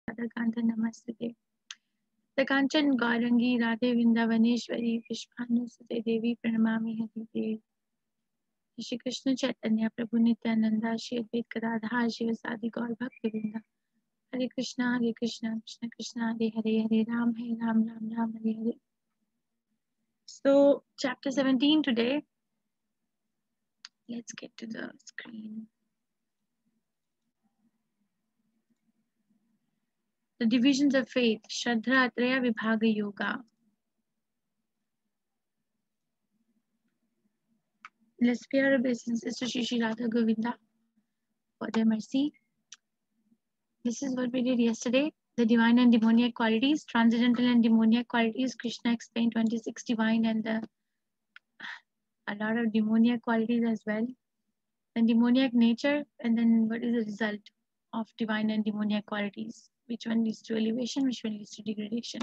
Radhakanta Namastute. The Kanchan Gaurangi Radhe Vrindavaneshwari Vishvanusute Devi Pranamami Harite. Shri Krishna Chaitanya Prabhu Nityananda Shri Advait Gadadhar Shiva Sadi Gaur Bhakti Vrinda. Hare Krishna Krishna Krishna Hare Hare Hare Ram Ram Ram Hare Hare. So chapter 17 today. Let's get to the screen. The divisions of faith, Shraddha Atraya Vibhaga Yoga. Let's pay our obeisances to Shri Radha Govinda for their mercy. This is what we did yesterday. The divine and demoniac qualities, transcendental and demoniac qualities. Krishna explained 26 divine and a lot of demoniac qualities as well. Then demoniac nature, and then what is the result of divine and demoniac qualities? Which one leads to elevation, which one leads to degradation?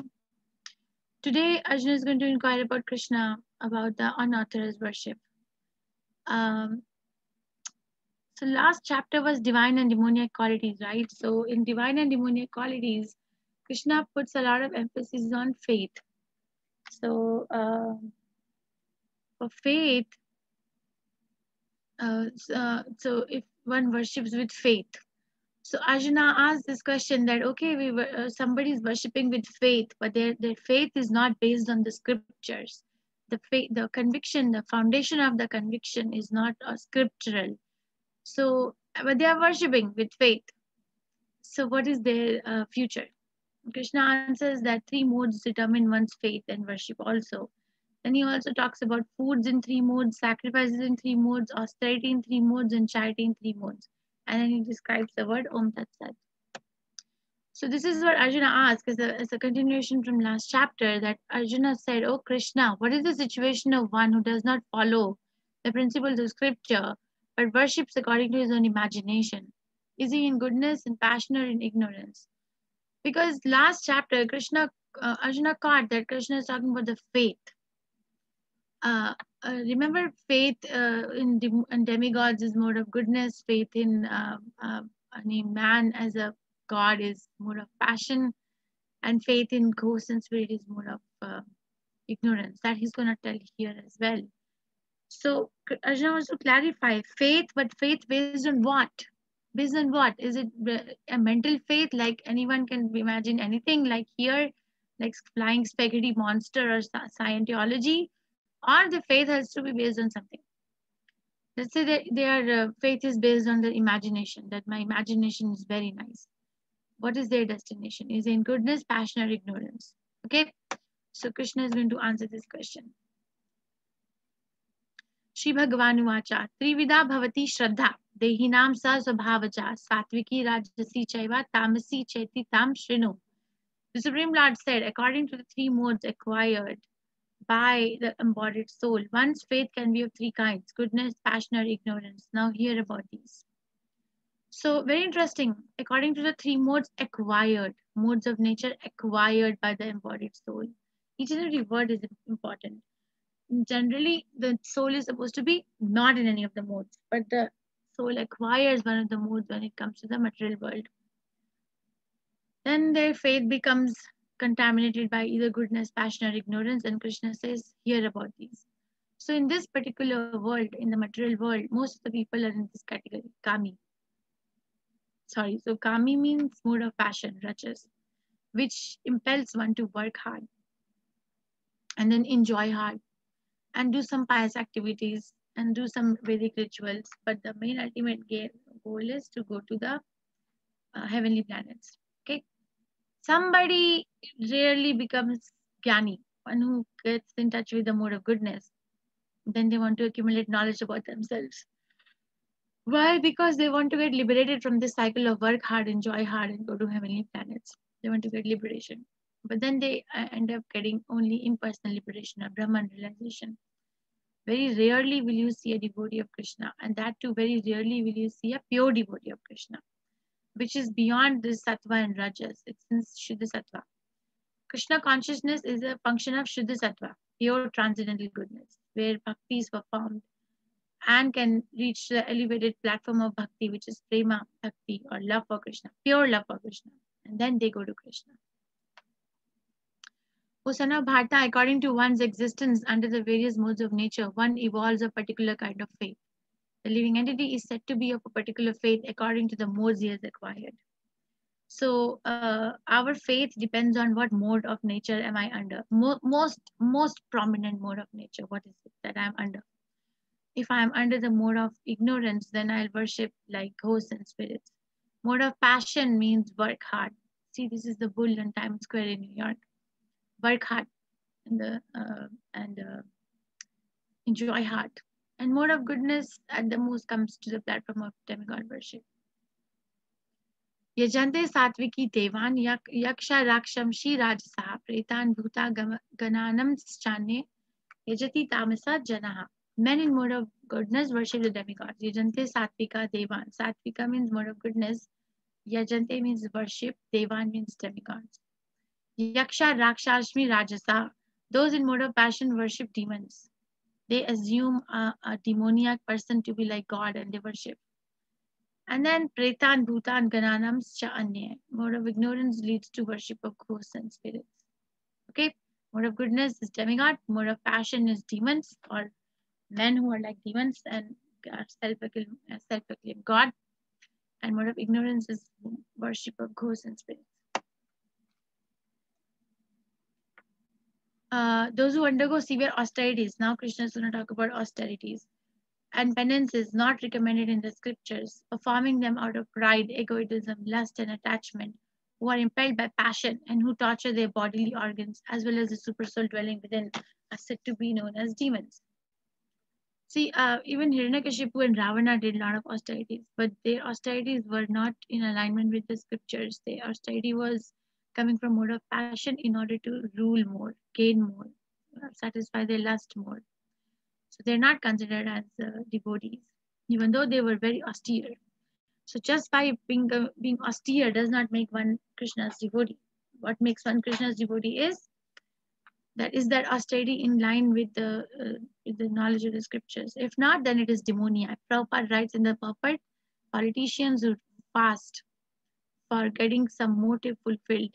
Today, Arjuna is going to inquire about Krishna, about the unauthorized worship. So last chapter was divine and demoniac qualities, right? So in divine and demoniac qualities, Krishna puts a lot of emphasis on faith. So for faith, so if one worships with faith, so Arjuna asked this question that okay, somebody is worshipping with faith, but their faith is not based on the scriptures. The faith, the conviction, the foundation of the conviction is not scriptural. So, but they are worshipping with faith. So, what is their future? Krishna answers that 3 modes determine one's faith and worship also. Then he also talks about foods in 3 modes, sacrifices in 3 modes, austerity in 3 modes, and charity in 3 modes. And then he describes the word Om Tat Sat. So this is what Arjuna asked as a continuation from last chapter, that Arjuna said, oh Krishna, what is the situation of one who does not follow the principles of scripture, but worships according to his own imagination? Is he in goodness, in passion, or in ignorance? Because last chapter, Arjuna caught that Krishna is talking about the faith. Remember, faith in demigods is mode of goodness. Faith in man as a god is mode of passion, and faith in ghost and spirit is mode of ignorance. That he's going to tell here as well. So Arjuna wants to clarify faith, but faith based on what? Based on what? Is it a mental faith, like anyone can imagine anything, like here, like flying spaghetti monster or Scientology? Or the faith has to be based on something? Let's say that their faith is based on their imagination, that my imagination is very nice. What is their destination? Is it in goodness, passion, or ignorance? Okay, so Krishna is going to answer this question. Shri Bhagavan Uvacha Trivida Bhavati Shraddha Dehinam Sa Swabhavaja Satviki Rajasi Chaiva Tamasi Cheti Tam Shrinu. The Supreme Lord said, according to the 3 modes acquired by the embodied soul, one's faith can be of 3 kinds: goodness, passion, or ignorance. Now hear about these. So very interesting. According to the 3 modes acquired, modes of nature acquired by the embodied soul. Each and every word is important. Generally, the soul is supposed to be not in any of the modes, but the soul acquires one of the modes when it comes to the material world. Then their faith becomes contaminated by either goodness, passion, or ignorance, and Krishna says, hear about these. So in this particular world, in the material world, most of the people are in this category, kami. So kami means mode of passion, rajas, which impels one to work hard and then enjoy hard and do some pious activities and do some Vedic rituals. But the main ultimate goal is to go to the heavenly planets. Okay. Somebody rarely becomes jnani, one who gets in touch with the mode of goodness. Then they want to accumulate knowledge about themselves. Why? Because they want to get liberated from this cycle of work hard, enjoy hard, and go to heavenly planets. They want to get liberation. But then they end up getting only impersonal liberation or Brahman realization. Very rarely will you see a devotee of Krishna, and that too very rarely will you see a pure devotee of Krishna, which is beyond this sattva and rajas. It's in Shuddha sattva. Krishna consciousness is a function of Shuddha sattva, pure transcendental goodness, where bhakti is performed and can reach the elevated platform of bhakti, which is prema bhakti or love for Krishna, pure love for Krishna. and then they go to Krishna. O son of Bharata, according to one's existence under the various modes of nature, one evolves a particular kind of faith. The living entity is said to be of a particular faith according to the modes he has acquired. So our faith depends on what mode of nature am I under. Most prominent mode of nature, what is it that I'm under? If I'm under the mode of ignorance, then I'll worship like ghosts and spirits. Mode of passion means work hard. See, this is the bull in Times Square in New York. Work hard and enjoy hard. And mode of goodness at the most comes to the platform of demigod worship. Yajante Satviki Devan Yaksha Rakshamshi Rajasa Pretan Bhuta Gananam Chane Yajati Tamasa Janaha. Men in mode of goodness worship the demigods. Yajante Satvika Devan. Satvika means mode of goodness. Yajante means worship. Devan means demigods. Yaksha Rakshashmi Rajasa. Those in mode of passion worship demons. They assume a demoniac person to be like God and they worship. And then Pretan, Bhutan, Gananam, Cha Anya. Mode of ignorance leads to worship of ghosts and spirits. Okay? Mode of goodness is demigod. Mode of passion is demons or men who are like demons and self-proclaimed God. And mode of ignorance is worship of ghosts and spirits. Those who undergo severe austerities. Now Krishna is going to talk about austerities. And penance is not recommended in the scriptures, performing them out of pride, egoism, lust, and attachment, who are impelled by passion and who torture their bodily organs as well as the supersoul dwelling within, are said to be known as demons. See, even Hiranyakashipu and Ravana did a lot of austerities, but their austerities were not in alignment with the scriptures. Their austerity was coming from mode of passion in order to rule more, gain more, satisfy their lust more. So they're not considered as devotees, even though they were very austere. So just by being austere does not make one Krishna's devotee. What makes one Krishna's devotee is that austerity in line with the knowledge of the scriptures. If not, then it is demoniac. Prabhupada writes in the purport, politicians who fast for getting some motive fulfilled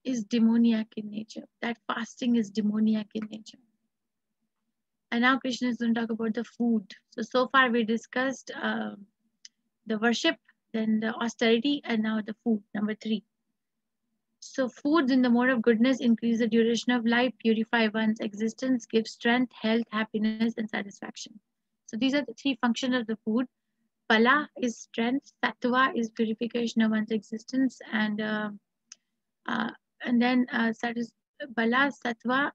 is demoniac in nature. That fasting is demoniac in nature. And now Krishna is going to talk about the food. So far we discussed the worship, then the austerity, and now the food, number 3. So foods in the mode of goodness increase the duration of life, purify one's existence, give strength, health, happiness, and satisfaction. So these are the 3 functions of the food. Pala is strength, sattva is purification of one's existence, and then bala, sattva.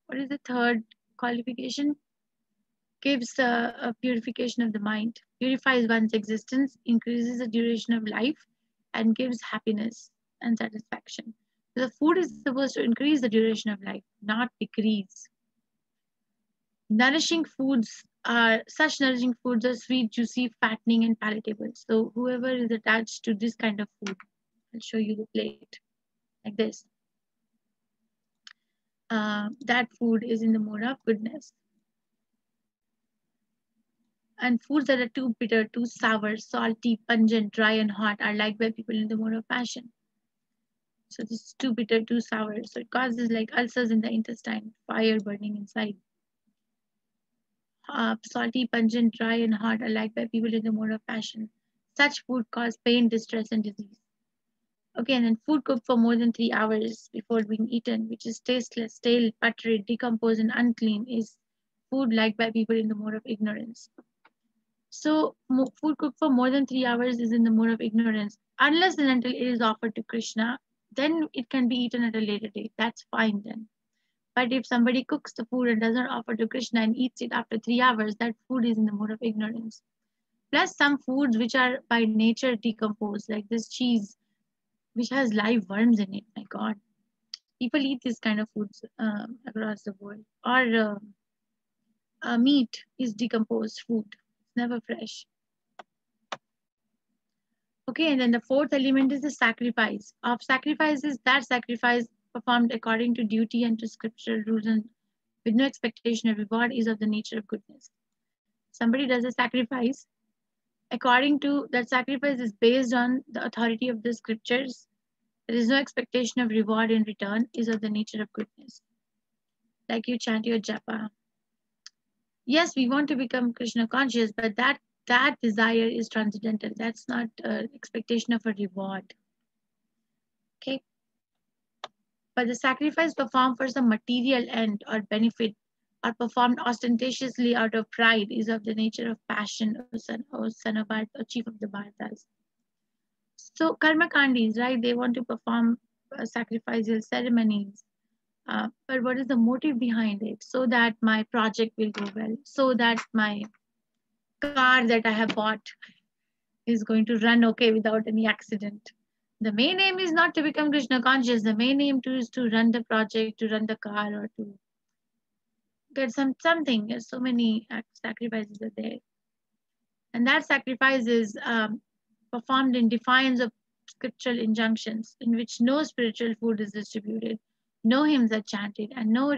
What is the third qualification? Gives a purification of the mind, purifies one's existence, increases the duration of life, and gives happiness and satisfaction. So the food is supposed to increase the duration of life, not decrease. Nourishing foods are sweet, juicy, fattening, and palatable. So whoever is attached to this kind of food, I'll show you the plate like this. That food is in the mode of goodness. And foods that are too bitter, too sour, salty, pungent, dry, and hot are liked by people in the mode of passion. So this is too bitter, too sour. So it causes like ulcers in the intestine, fire burning inside. Salty, pungent, dry, and hot are liked by people in the mode of passion. Such food cause pain, distress, and disease. Okay, and then food cooked for more than 3 hours before being eaten, which is tasteless, stale, buttery, decomposed, and unclean, is food liked by people in the mode of ignorance. So food cooked for more than 3 hours is in the mode of ignorance. Unless and until it is offered to Krishna, then it can be eaten at a later date. That's fine then. But if somebody cooks the food and doesn't offer to Krishna and eats it after 3 hours, that food is in the mode of ignorance. Plus some foods which are by nature decomposed, like this cheese, which has live worms in it. My God. People eat this kind of foods across the world. Or meat is decomposed food. It's never fresh. Okay, and then the 4th element is the sacrifice. Of sacrifices, that sacrifice performed according to duty and to scriptural rules and with no expectation of reward is of the nature of goodness. Somebody does a sacrifice According to that, sacrifice is based on the authority of the scriptures. There is no expectation of reward in return, is of the nature of goodness. Like you chant your japa. Yes, we want to become Krishna conscious, but that desire is transcendental. That's not an expectation of a reward. Okay. But the sacrifice performed for some material end or benefit or performed ostentatiously out of pride is of the nature of passion, O son of Bharat, or chief of the Bharatas. So karma kandis, right? They want to perform sacrificial ceremonies. But what is the motive behind it? So that my project will go well, so that my car that I have bought is going to run okay without any accident. The main aim is not to become Krishna conscious. The main aim is to run the project, to run the car, or to get something. There's so many sacrifices are there, and that sacrifice is performed in defiance of scriptural injunctions, in which no spiritual food is distributed, no hymns are chanted, and no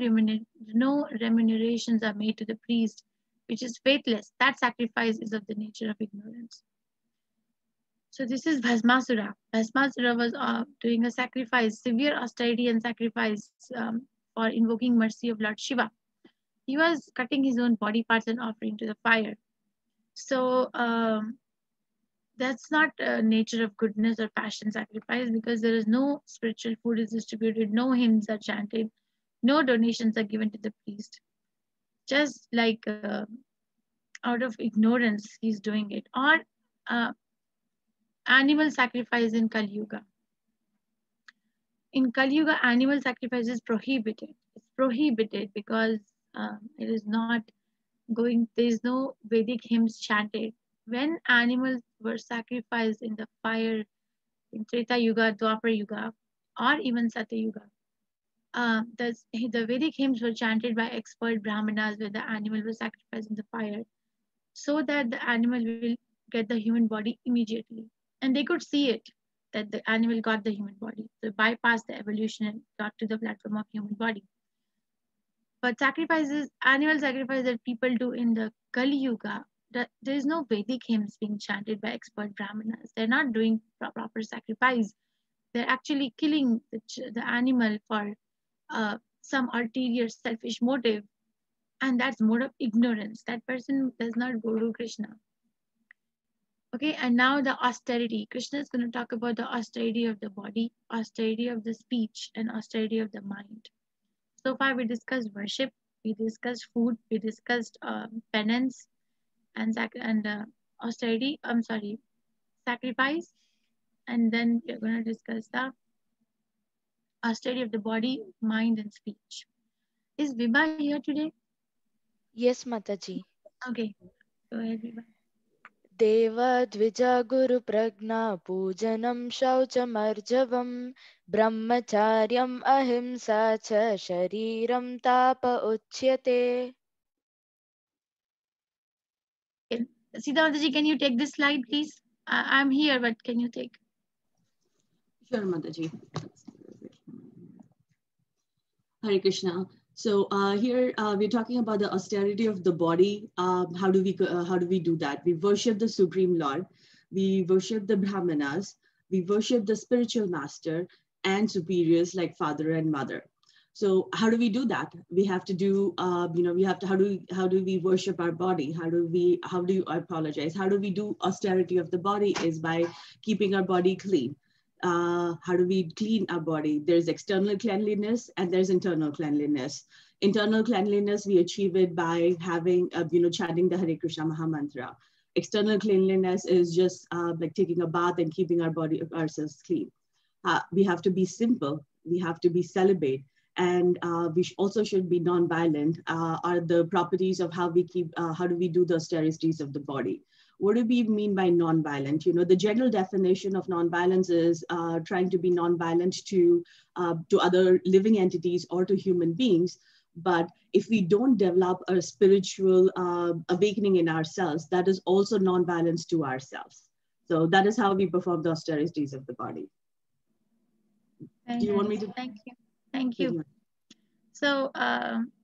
remunerations are made to the priest, which is faithless. That sacrifice is of the nature of ignorance. So this is Bhasmasura. Bhasmasura was doing a sacrifice, severe austerity and sacrifice for invoking mercy of Lord Shiva. He was cutting his own body parts and offering to the fire. So that's not a nature of goodness or passion sacrifice, because there is no spiritual food is distributed, no hymns are chanted, no donations are given to the priest. Just like out of ignorance, he's doing it. Or animal sacrifice in Kali Yuga. In Kali Yuga, animal sacrifice is prohibited. It's prohibited because it is not going, there is no Vedic hymns chanted. When animals were sacrificed in the fire in Treta Yuga, Dwapar Yuga, or even Satya Yuga, the Vedic hymns were chanted by expert Brahmanas where the animal was sacrificed in the fire, so that the animal will get the human body immediately. And they could see it, that the animal got the human body. So bypassed the evolution and got to the platform of human body. But sacrifices, animal sacrifice that people do in the Kali Yuga, there is no Vedic hymns being chanted by expert Brahmanas. They're not doing proper sacrifice. They're actually killing the animal for some ulterior selfish motive. And that's mode of ignorance. That person does not go to Krishna. Okay, and now the austerity. Krishna is going to talk about the austerity of the body, austerity of the speech, and austerity of the mind. So far, we discussed worship, we discussed food, we discussed penance and austerity. I'm sorry, sacrifice, and then we're going to discuss the austerity of the body, mind, and speech. Is Vibha here today? Yes, Mataji. Okay, go ahead, Vibha. देवद्विज गुरुप्रज्ञा पूजनं शौचमर्जवं ब्रह्मचार्यम् अहिंसा च शरीरं ताप उच्यते. Sita Mataji, can you take this slide, please? I'm here, but can you take? Sure, Mataji. Hare Krishna. So here we're talking about the austerity of the body. How do we do that? We worship the Supreme Lord. We worship the Brahmanas. We worship the spiritual master and superiors like father and mother. So how do we do that? We have to do, how do we worship our body? How do we do austerity of the body is by keeping our body clean. How do we clean our body? There's external cleanliness and there's internal cleanliness. Internal cleanliness, we achieve it by having, chanting the Hare Krishna Maha Mantra. External cleanliness is just like taking a bath and keeping ourselves clean. We have to be simple. We have to be celibate. And we also should be non-violent are the properties of how do we do the austerities of the body. What do we mean by non-violent? The general definition of non-violence is trying to be non-violent to other living entities or to human beings. But if we don't develop a spiritual awakening in ourselves, that is also non-violence to ourselves. So that is how we perform the austerities of the body. Do you want me to? Thank you. So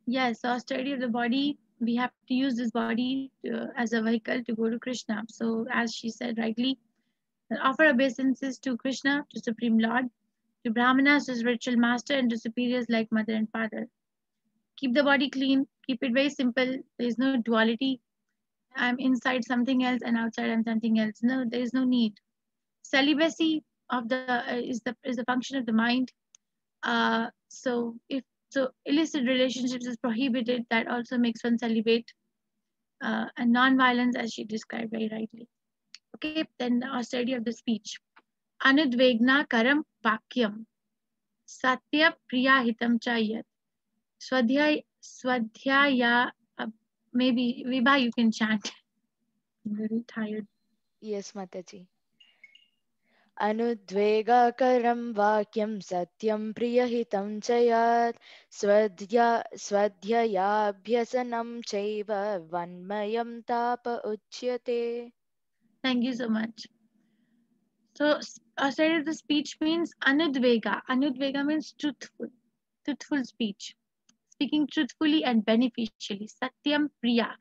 yes, austerity of the body We have to use this body as a vehicle to go to Krishna. So, as she said rightly, offer obeisances to Krishna, to Supreme Lord, to Brahmanas, to spiritual master, and to superiors like mother and father. Keep the body clean, keep it very simple. There is no duality. I'm inside something else and outside I'm something else. No, there is no need. Celibacy of the is the function of the mind. So if so, illicit relationships is prohibited. That also makes one celibate. And non-violence, as she described very rightly. Okay, then the austerity of the speech. Anudvegna karam vakyam. Satya priya hitam chayat. Swadhyaya. Maybe Vibha, you can chant. I'm very tired. Yes, Mataji. अनुद्वेगाकरं वाक्यं सत्यं प्रियहितं च यात् स्वध्ययाभ्यसनं चैव वन्मयं ताप उच्यते. Thank you so much. So, austerity of the speech means anudvega. Anudvega means truthful, truthful speech, speaking truthfully and beneficially. Satyam priya.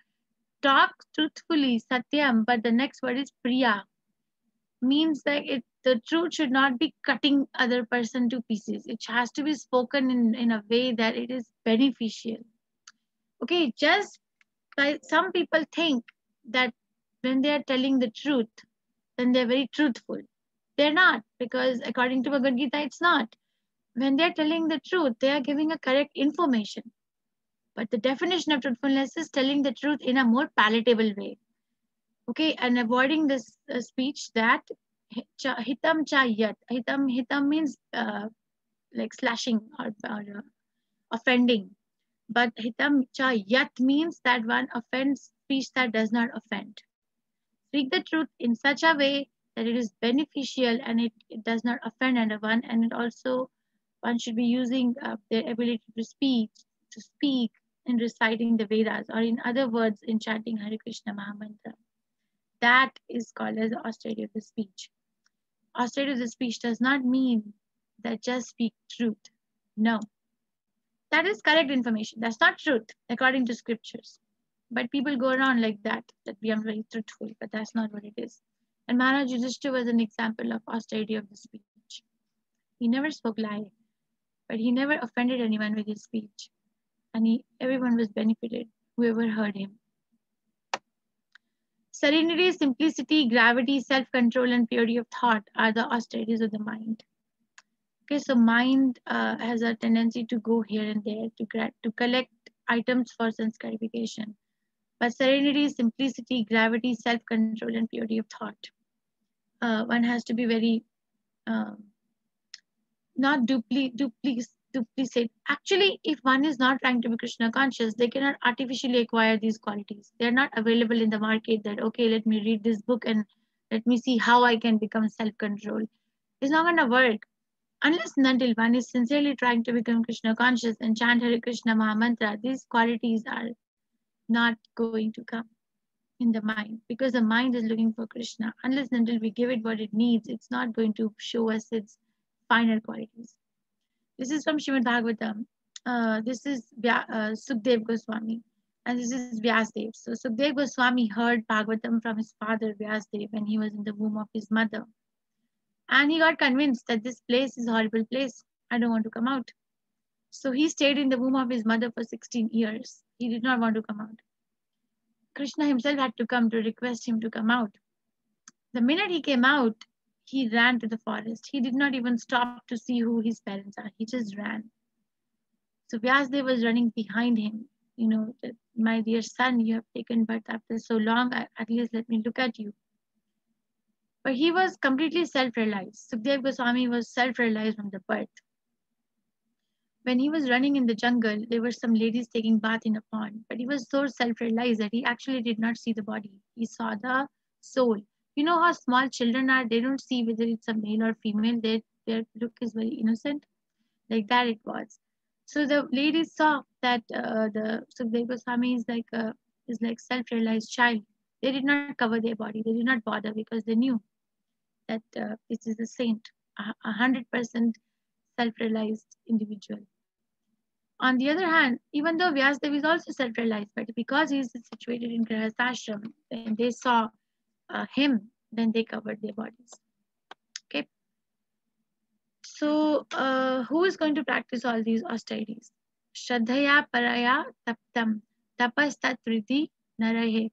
Talk truthfully, Satyam, but the next word is priya. Means that the truth should not be cutting other person to pieces. It has to be spoken in a way that it is beneficial. Okay, just by some people think that when they are telling the truth, then they're very truthful. They're not, because according to Bhagavad Gita, it's not. When they're telling the truth, they are giving a correct information. But the definition of truthfulness is telling the truth in a more palatable way. Okay, and avoiding this speech that hitam cha yat. Hitam means like slashing or offending. But hitam cha yat means that one offends speech that does not offend. Speak the truth in such a way that it is beneficial and it does not offend anyone, and it also one should be using their ability to speak in reciting the Vedas, or in other words in chanting Hare Krishna Mahamantra. That is called as the austerity of the speech. Austerity of the speech does not mean that just speak truth. No, that is correct information. That's not truth according to scriptures. But people go around like that we are very truthful, but that's not what it is. And Maharaj Yudhishthira was an example of austerity of the speech. He never spoke lie, but he never offended anyone with his speech. And everyone was benefited, whoever heard him. Serenity, simplicity, gravity, self-control, and purity of thought are the austerities of the mind. Okay, so mind has a tendency to go here and there to collect items for sense gratification. But serenity, simplicity, gravity, self-control, and purity of thought. One has to be very not duplicate. Actually, if one is not trying to be Krishna conscious, they cannot artificially acquire these qualities. They are not available in the market that, okay, let me read this book and let me see how I can become self-control. It's not going to work. Unless and until one is sincerely trying to become Krishna conscious and chant Hare Krishna Mahamantra, these qualities are not going to come in the mind, because the mind is looking for Krishna. Unless and until we give it what it needs, it's not going to show us its finer qualities. This is from Srimad Bhagavatam. This is Sukdev Goswami, and this is Vyasdev. So Sukdev Goswami heard Bhagavatam from his father Vyasdev when he was in the womb of his mother. And he got convinced that this place is a horrible place. I don't want to come out. So he stayed in the womb of his mother for 16 years. He did not want to come out. Krishna himself had to come to request him to come out. The minute he came out, he ran to the forest. He did not even stop to see who his parents are. He just ran. So Vyasdev was running behind him. You know, that, my dear son, you have taken birth after so long. At least let me look at you. But he was completely self-realized. Sukdev Goswami was self-realized from the birth. When he was running in the jungle, there were some ladies taking bath in a pond. But he was so self-realized that he actually did not see the body. He saw the soul. You know how small children are? They don't see whether it's a male or female. Their look is very innocent. Like that it was. So the ladies saw that the Sukdev Goswami is like self-realized child. They did not cover their body. They did not bother because they knew that this is a saint, 100% self-realized individual. On the other hand, even though Vyasadeva is also self-realized, but because he is situated in Grihasthashram, when they saw him, then they covered their bodies. Okay. So, who is going to practice all these austerities? Shraddhaya paraya taptam tapastat vriddhi narahe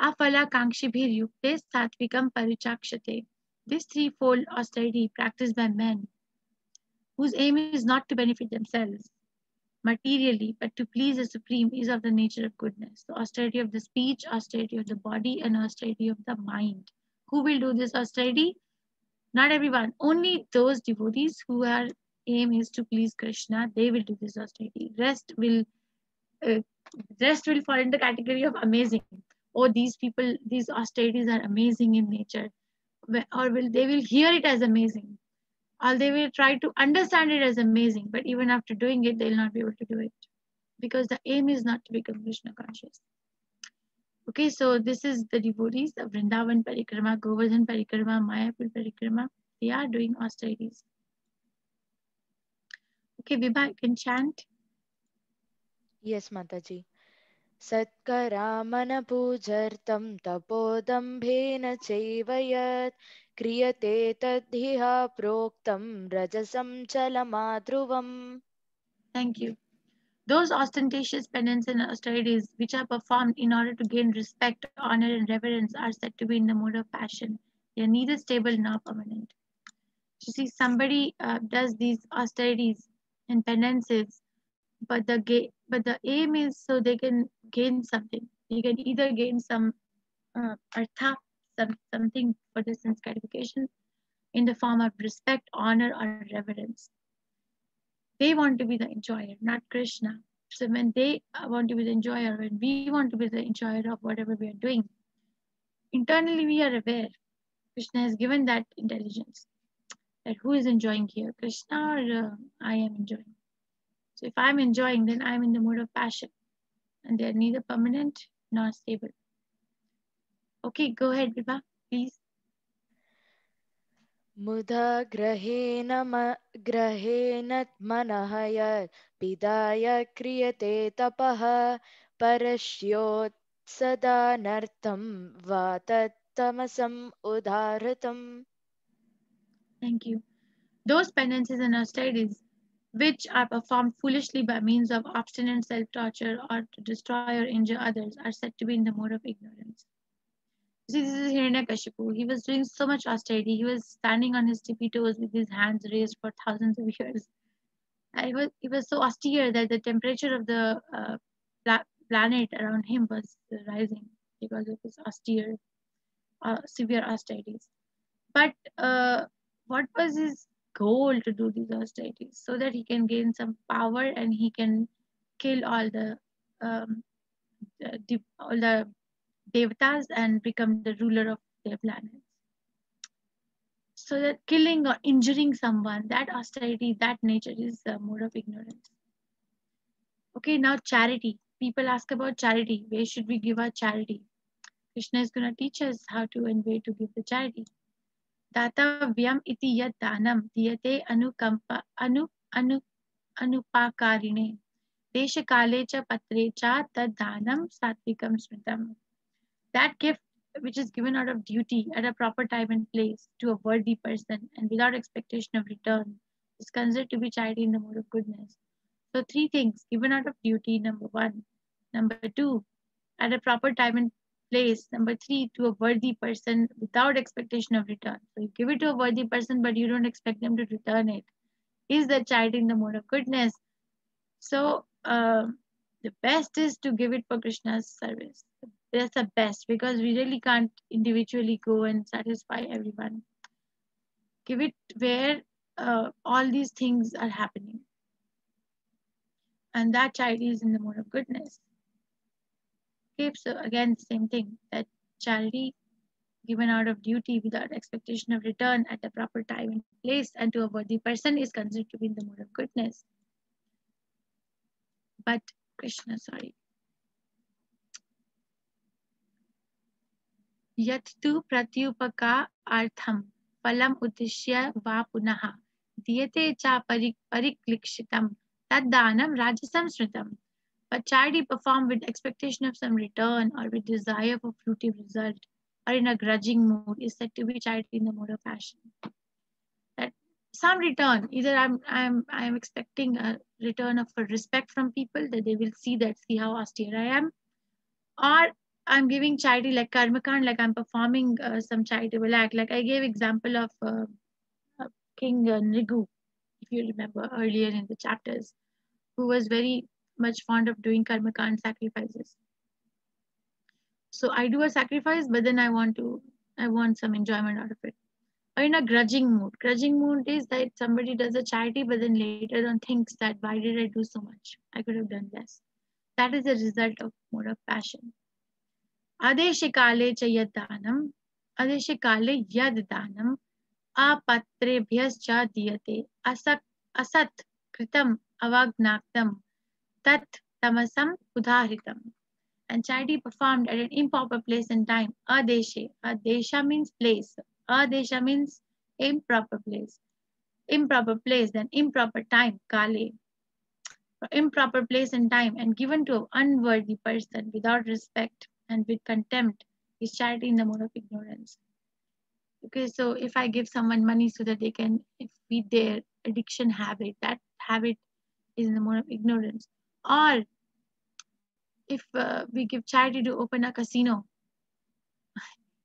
afala kankshibhir yukte satvikam parichakshate. This threefold austerity practiced by men whose aim is not to benefit themselves materially, but to please the Supreme, is of the nature of goodness. The austerity of the speech, austerity of the body, and austerity of the mind. Who will do this austerity? Not everyone. Only those devotees who are aim is to please Krishna, they will do this austerity. Uh, rest will fall in the category of amazing. Oh, these people, these austerities are amazing in nature, or they will hear it as amazing, or they will try to understand it as amazing, but even after doing it, they'll not be able to do it because the aim is not to become Krishna conscious. Okay, so this is the devotees of Vrindavan Parikrama, Govardhan Parikrama, Mayapur Parikrama. They are doing austerities. Okay, Vibha, you can chant. Yes, Mataji. सत्करामन पूजर्तं तपोदम्भेन चैव यत् क्रियते तद्धिहा प्रोक्तं रजसं चलमाध्रुवम्. Thank you. Those ostentatious penances and austerities which are performed in order to gain respect, honor, and reverence are said to be in the mode of passion. They are neither stable nor permanent. You see, somebody does these austerities and penances, but the aim is so they can gain something. You can either gain some artha, something for the sense gratification in the form of respect, honor, or reverence. They want to be the enjoyer, not Krishna. So when they want to be the enjoyer, when we want to be the enjoyer of whatever we are doing, internally we are aware. Krishna has given that intelligence that who is enjoying here, Krishna or I am enjoying. So if I'm enjoying, then I'm in the mode of passion, and they're neither permanent nor stable. Okay, go ahead, Vibha, please. मुधा ग्रहेण मनः यत् पिदाय क्रियते तपः परस्योत्सदानर्थं वा तत्तमसम् उदाहृतम्. Thank you. Those penances and austerities which are performed foolishly by means of obstinate self-torture or to destroy or injure others are said to be in the mode of ignorance. See, this is Hiranyakashipu. He was doing so much austerity. He was standing on his tippy toes with his hands raised for thousands of years. He was so austere that the temperature of the planet around him was rising because of his austere, severe austerities. But what was his goal to do these austerities? So that he can gain some power and he can kill all the devatas and become the ruler of their planets. So that killing or injuring someone, that austerity, that nature is a mode of ignorance. Okay, now charity. People ask about charity. Where should we give our charity? Krishna is going to teach us how to and where to give the charity. दातव्यम इति यत् दानं दीयते अनुपाकारिणे देशकाले च पत्रे च तद् दानं सात्विकं स्मृतम्. That gift which is given out of duty at a proper time and place to a worthy person and without expectation of return is considered to be charity in the mode of goodness. So 3 things given out of duty, number 1. Number 2, at a proper time and place. Number 3, to a worthy person without expectation of return. So you give it to a worthy person, but you don't expect them to return it. Is that charity in the mode of goodness? So the best is to give it for Krishna's service. That's the best because we really can't individually go and satisfy everyone. Give it where all these things are happening. And that charity is in the mode of goodness. Okay, so again, same thing, that charity given out of duty without expectation of return at the proper time and place and to a worthy person is considered to be in the mode of goodness. But Krishna, sorry. Yattu pratyupaka artham phalam uddishya va punaha diyate cha pariklikshitam Tad danam rajasam smritam. But charity performed with expectation of some return or with desire for fruitive result or in a grudging mood is said to be charity in the mode of passion. That some return, either I'm expecting a return of respect from people, that they will see how austere I am, or I'm giving charity like karmakand, like I'm performing some charitable act. Like I gave example of King Nigu, if you remember earlier in the chapters, who was very much fond of doing karmakand sacrifices. So I do a sacrifice, but then I want some enjoyment out of it. Or in a grudging mood. Grudging mood is that somebody does a charity, but then later on thinks that why did I do so much? I could have done less. That is a result of mode of passion. Adeshe kale cha yad danam, adeshe kale yad danam, apatrebhyascha diyate, asat kritam avagnaktam, tat tamasam udharitam. And charity performed at an improper place and time. Adeshe. Adesha means place. Adesha means improper place. Improper place, then improper time, kale. Improper place and time, and given to an unworthy person without respect and with contempt is charity in the mode of ignorance. Okay, so if I give someone money so that they can feed their addiction habit, that habit is in the mode of ignorance. Or if we give charity to open a casino,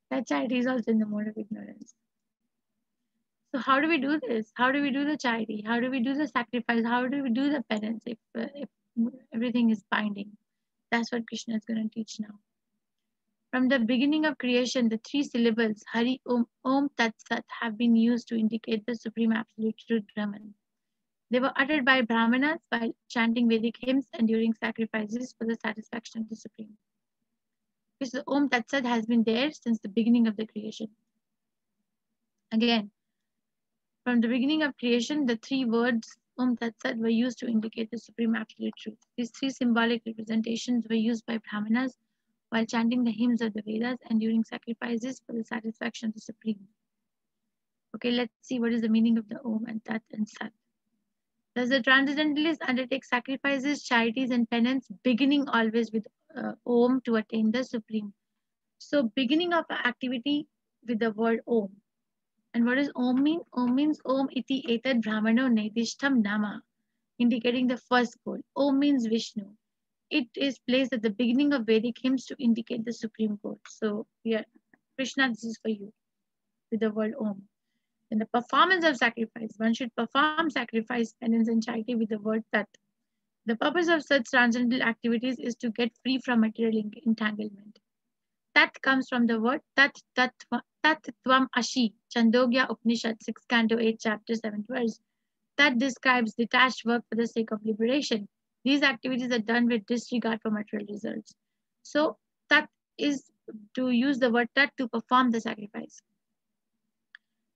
that charity is also in the mode of ignorance. So how do we do this? How do we do the charity? How do we do the sacrifice? How do we do the penance if everything is binding? That's what Krishna is going to teach now. From the beginning of creation, the three syllables Hari Om Tat Sat have been used to indicate the supreme absolute truth Brahman. They were uttered by Brahmanas while chanting Vedic hymns and during sacrifices for the satisfaction of the Supreme. Because the Om Tat Sat has been there since the beginning of the creation. Again, from the beginning of creation, the three words Om Tat Sat were used to indicate the supreme absolute truth. These three symbolic representations were used by Brahmanas while chanting the hymns of the Vedas and during sacrifices for the satisfaction of the Supreme. Okay, let's see what is the meaning of the Om and Tat and Sat. Thus, the transcendentalist undertake sacrifices, charities, and penance, beginning always with Om to attain the Supreme. So, beginning of activity with the word Om. And what does Om mean? Om means Om iti etad brahmano nedishtam nama, indicating the first goal. Om means Vishnu. It is placed at the beginning of Vedic hymns to indicate the supreme goal. So here, Krishna, this is for you with the word Om. In the performance of sacrifice, one should perform sacrifice, penance, and charity with the word Tat. The purpose of such transcendental activities is to get free from material entanglement. Tat comes from the word Tat Tvam Ashi, Chandogya Upanishad, 6th Canto, 8th chapter, 7th verse. Tat describes detached work for the sake of liberation. These activities are done with disregard for material results. So, Tat is to use the word Tat to perform the sacrifice.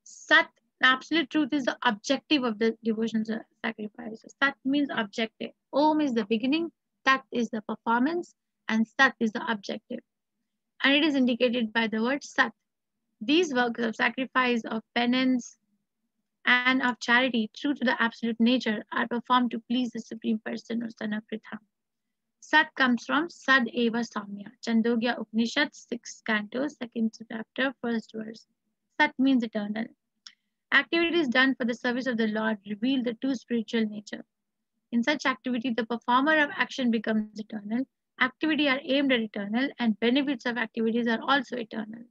Sat, the absolute truth, is the objective of the devotional sacrifice. Sat means objective. Om is the beginning, Tat is the performance, and Sat is the objective. And it is indicated by the word Sat. These works of sacrifice, of penance, and of charity, true to the absolute nature, are performed to please the Supreme Person or Son of Pritha. Sat comes from Sad Eva Samya, Chandogya Upanishad, 6th Canto, 2nd chapter, 1st verse. Sat means eternal. Activities done for the service of the Lord reveal the true spiritual nature. In such activity, the performer of action becomes eternal. Activity are aimed at eternal, and benefits of activities are also eternal.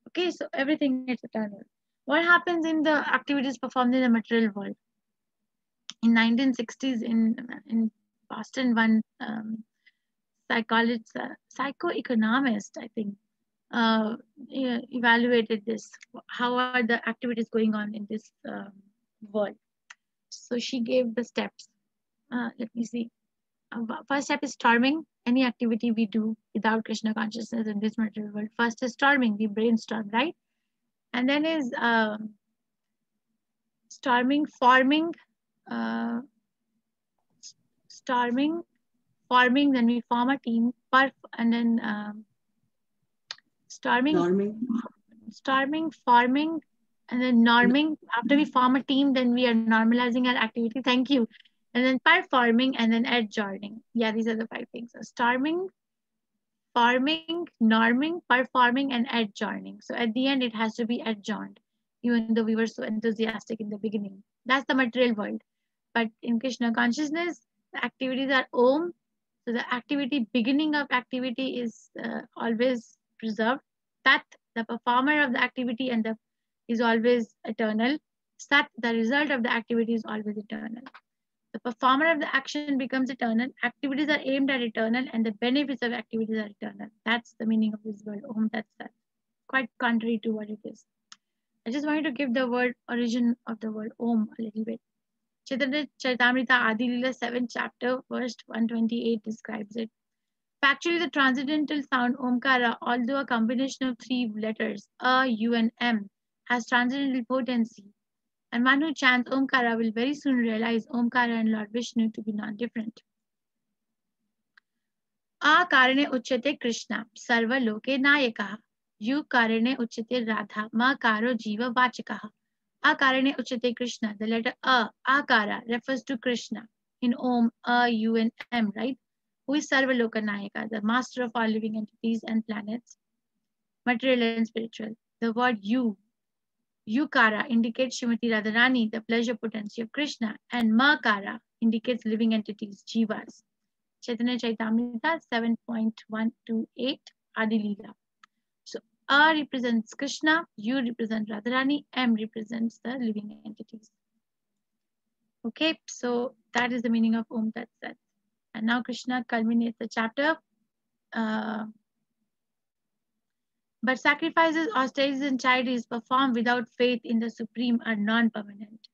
Okay, so everything is eternal. What happens in the activities performed in the material world? In 1960s, in Boston, one psychoeconomist, I think, evaluated this. How are the activities going on in this world? So she gave the steps. Let me see. First step is storming. Any activity we do without Krishna consciousness in this material world. First is storming. We brainstorm, right? And then is storming, forming, forming. Then we form a team. And then storming, forming, and then norming. After we form a team, then we are normalizing our activity. Thank you. And then performing, and then adjourning. Yeah, these are the 5 things. So storming, forming, norming, performing, and adjourning. So at the end, it has to be adjourned, even though we were so enthusiastic in the beginning. That's the material world. But in Krishna consciousness, the activities are Om. So the activity, beginning of activity is always preserved. Tat, the performer of the activity, and the is always eternal. Sat, the result of the activity is always eternal. The performer of the action becomes eternal. Activities are aimed at eternal, and the benefits of activities are eternal. That's the meaning of this word, Om Tat Sat. Quite contrary to what it is. I just wanted to give the word origin of the word Om a little bit. Chaitanya Charitamrita Adi Lila 7th chapter, verse 128 describes it. Factually, the transcendental sound Omkara, although a combination of 3 letters, A, U, and M, has transcendental potency. And one who chants Omkara will very soon realize Omkara and Lord Vishnu to be non-different. A karane uchyate Krishna, sarva loke nayakaha. U karane uchyate Radha, ma karo jiva vachakaha. A karane uchyate Krishna, the letter A, Akara, refers to Krishna. In Om, A, U, and M, right? Who is Sarva Loka Nayaka, the master of all living entities and planets, material and spiritual. The word U, Yukara, indicates Srimati Radharani, the pleasure potency of Krishna, and Makara indicates living entities, jivas. Chaitanya Charitamrita 7.128 Adi Lila. So A represents Krishna, U represents Radharani, M represents the living entities. Okay, so that is the meaning of Om Tat Sat. And now Krishna culminates the chapter. But sacrifices, austerities, and charities performed without faith in the Supreme are non-permanent.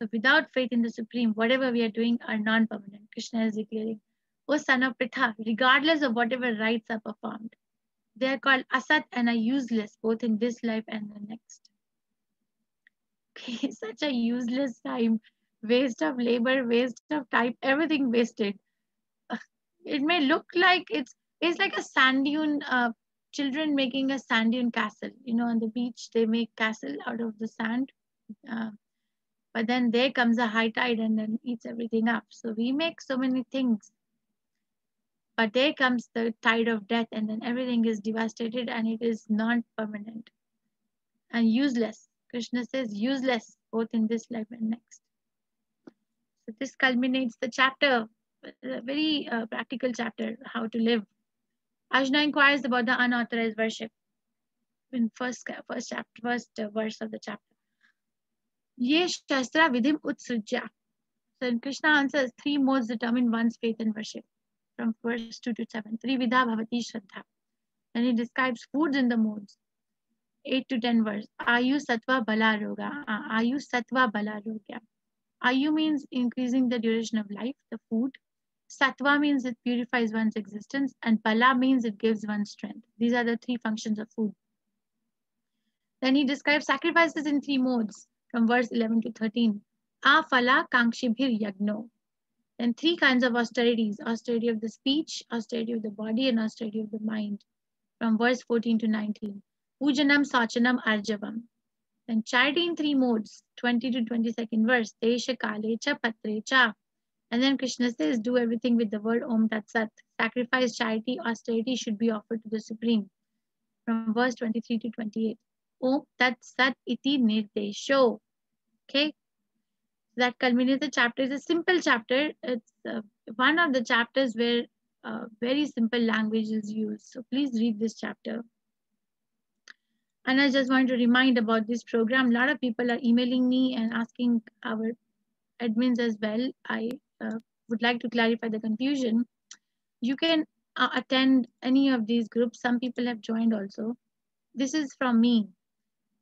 So without faith in the Supreme, whatever we are doing are non-permanent. Krishna is declaring, O son of Pritha, regardless of whatever rites are performed, they are called asat and are useless both in this life and the next. Okay, such a useless time, waste of labor, waste of time, everything wasted. It may look like it's like a sand dune, children making a sand dune castle. You know, on the beach, they make castle out of the sand. But then there comes a high tide and then eats everything up. So we make so many things. But there comes the tide of death and then everything is devastated and it is non-permanent and useless. Krishna says useless both in this life and next. So this culminates the chapter, a very practical chapter, how to live. Arjuna inquires about the unauthorized worship in first verse of the chapter. Ye shastra vidhim utsujya. So Krishna answers 3 modes determine one's faith and worship from verse 2 to 7. Trividha bhavati shraddha. And he describes foods in the modes. 8 to 10 verse. Ayu sattva bala roga. Ayu sattva bala roga. Ayu means increasing the duration of life, the food. Sattva means it purifies one's existence, and bala means it gives one strength. These are the 3 functions of food. Then he describes sacrifices in 3 modes from verse 11 to 13. Afala kankshibhir yagno. Then 3 kinds of austerities: austerity of the speech, austerity of the body, and austerity of the mind from verse 14 to 19. Pujanam, Sachanam, Arjavam. Then charity in 3 modes, 20 to 22nd verse. Desha kale cha patre cha. And then Krishna says, do everything with the word Om Tat Sat. Sacrifice, charity, austerity should be offered to the Supreme. From verse 23 to 28. Om Tat Sat iti nirdesho. Okay. That culminates the chapter. It's a simple chapter. It's one of the chapters where very simple language is used. So please read this chapter. And I just want to remind about this program. A lot of people are emailing me and asking our admins as well. I would like to clarify the confusion. You can attend any of these groups. Some people have joined also. This is from me.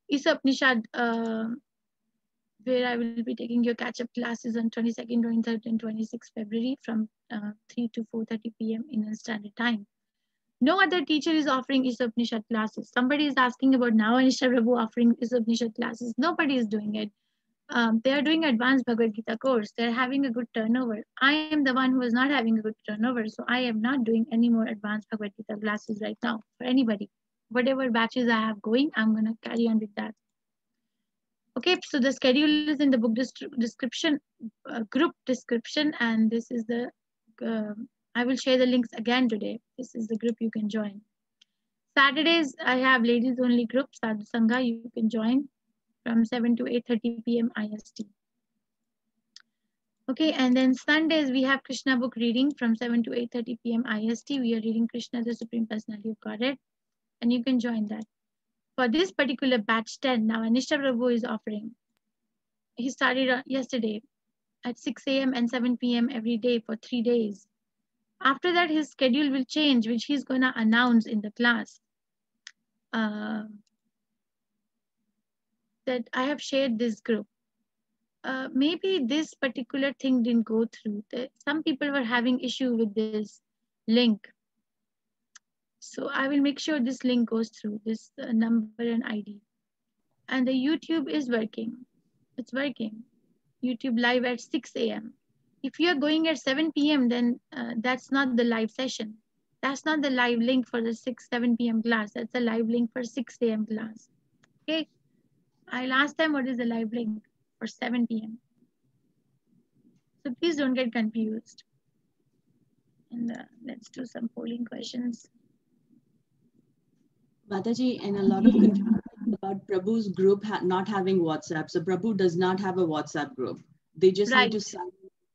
Isa Upanishad, where I will be taking your catch-up classes on 22nd, 23rd, and 26th February from 3 to 4:30 p.m. Indian Standard Time. No other teacher is offering Isa Upanishad classes. Somebody is asking about now Anisha Prabhu offering Isa Upanishad classes. Nobody is doing it. They are doing advanced Bhagavad Gita course. They're having a good turnover. I am the one who is not having a good turnover. So I am not doing any more advanced Bhagavad Gita classes right now for anybody. Whatever batches I have going, I'm going to carry on with that. Okay, so the schedule is in the book description, group description, and this is the, I will share the links again today. This is the group you can join. Saturdays, I have ladies only group, Sadhu Sangha, you can join from 7 to 8:30 p.m. IST. Okay, and then Sundays, we have Krishna book reading from 7 to 8:30 p.m. IST. We are reading Krishna, the Supreme Personality of Godhead, and you can join that. For this particular batch 10, now Anisha Prabhu is offering. He started yesterday at 6 a.m. and 7 p.m. every day for 3 days. After that, his schedule will change, which he's going to announce in the class. That I have shared this group. Maybe this particular thing didn't go through. Some people were having issue with this link. So I will make sure this link goes through, this number and ID. And the YouTube is working. It's working. YouTube live at 6 a.m. If you are going at 7 p.m., then that's not the live session. That's not the live link for the 7 p.m. class. That's a live link for 6 a.m. class. Okay. I'll ask them what is the live link for 7 p.m. So please don't get confused. And let's do some polling questions. Mataji, and a lot of confusion about Prabhu's group not having WhatsApp. So Prabhu does not have a WhatsApp group. They just need to send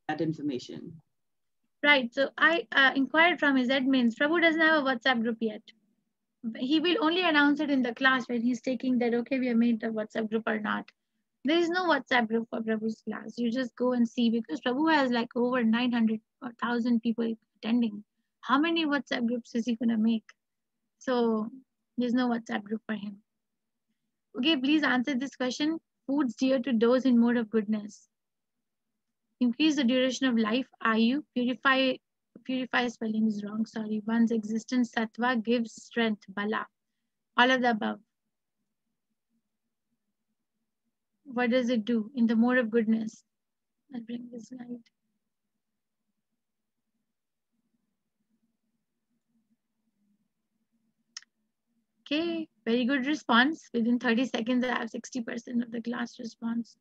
that information. Right. So I inquired from his admins. Prabhu doesn't have a WhatsApp group yet. He will only announce it in the class when he's taking that, okay, we have made a WhatsApp group or not. There is no WhatsApp group for Prabhu's class. You just go and see, because Prabhu has like over 900 or 1,000 people attending. How many WhatsApp groups is he going to make? So there's no WhatsApp group for him. Okay, please answer this question. Foods dear to those in mode of goodness. Increase the duration of life, Ayu. Purify spelling is wrong, sorry. One's existence, Sattva, gives strength, Bala. All of the above. What does it do in the mode of goodness? I'll bring this slide. Okay, very good response. Within 30 seconds, I have 60% of the class response.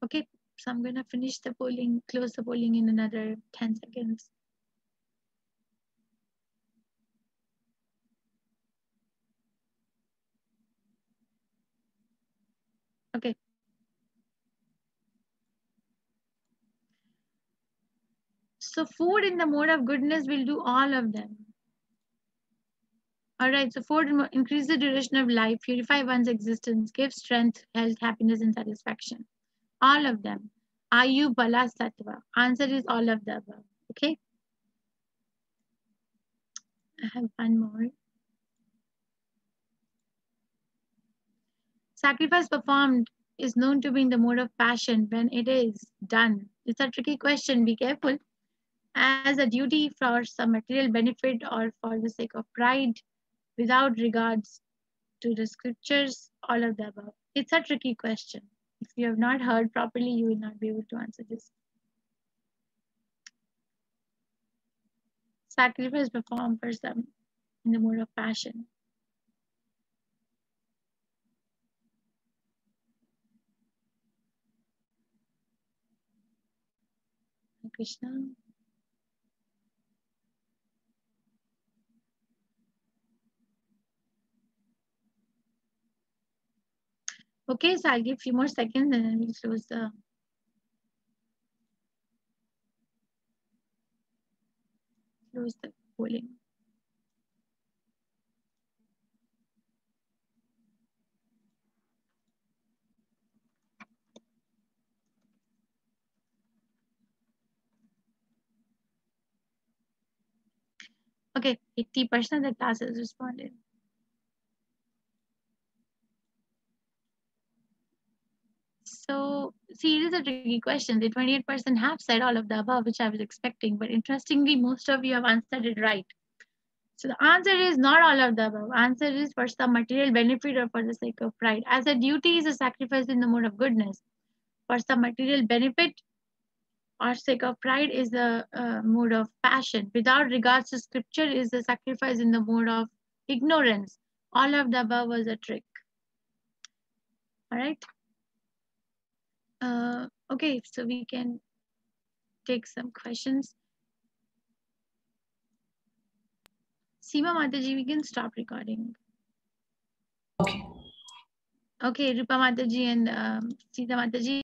Okay, so I'm going to finish the polling, close the polling in another 10 seconds. Okay. So food in the mode of goodness will do all of them. All right, so food increase the duration of life, purify one's existence, give strength, health, happiness, and satisfaction. All of them. Ayu, Bala, Sattva. Answer is all of the above. Okay. I have one more. Sacrifice performed is known to be in the mode of passion when it is done. It's a tricky question. Be careful. As a duty for some material benefit or for the sake of pride, without regards to the scriptures, all of the above. It's a tricky question. If you have not heard properly, you will not be able to answer this. Sacrifice performed for some in the mode of passion. Krishna. Okay, so I'll give a few more seconds and then we'll close the polling. Okay, 80% of the class has responded. So, see, it is a tricky question. The 28% have said all of the above, which I was expecting, but interestingly, most of you have answered it right. So the answer is not all of the above. Answer is for some material benefit or for the sake of pride. As a duty is a sacrifice in the mode of goodness. For some material benefit or sake of pride is the mode of passion. Without regards to scripture is the sacrifice in the mode of ignorance. All of the above was a trick. All right. Okay, so we can take some questions. Seema Mataji, we can stop recording. Okay. Okay, Rupa Mataji and Sita Mataji.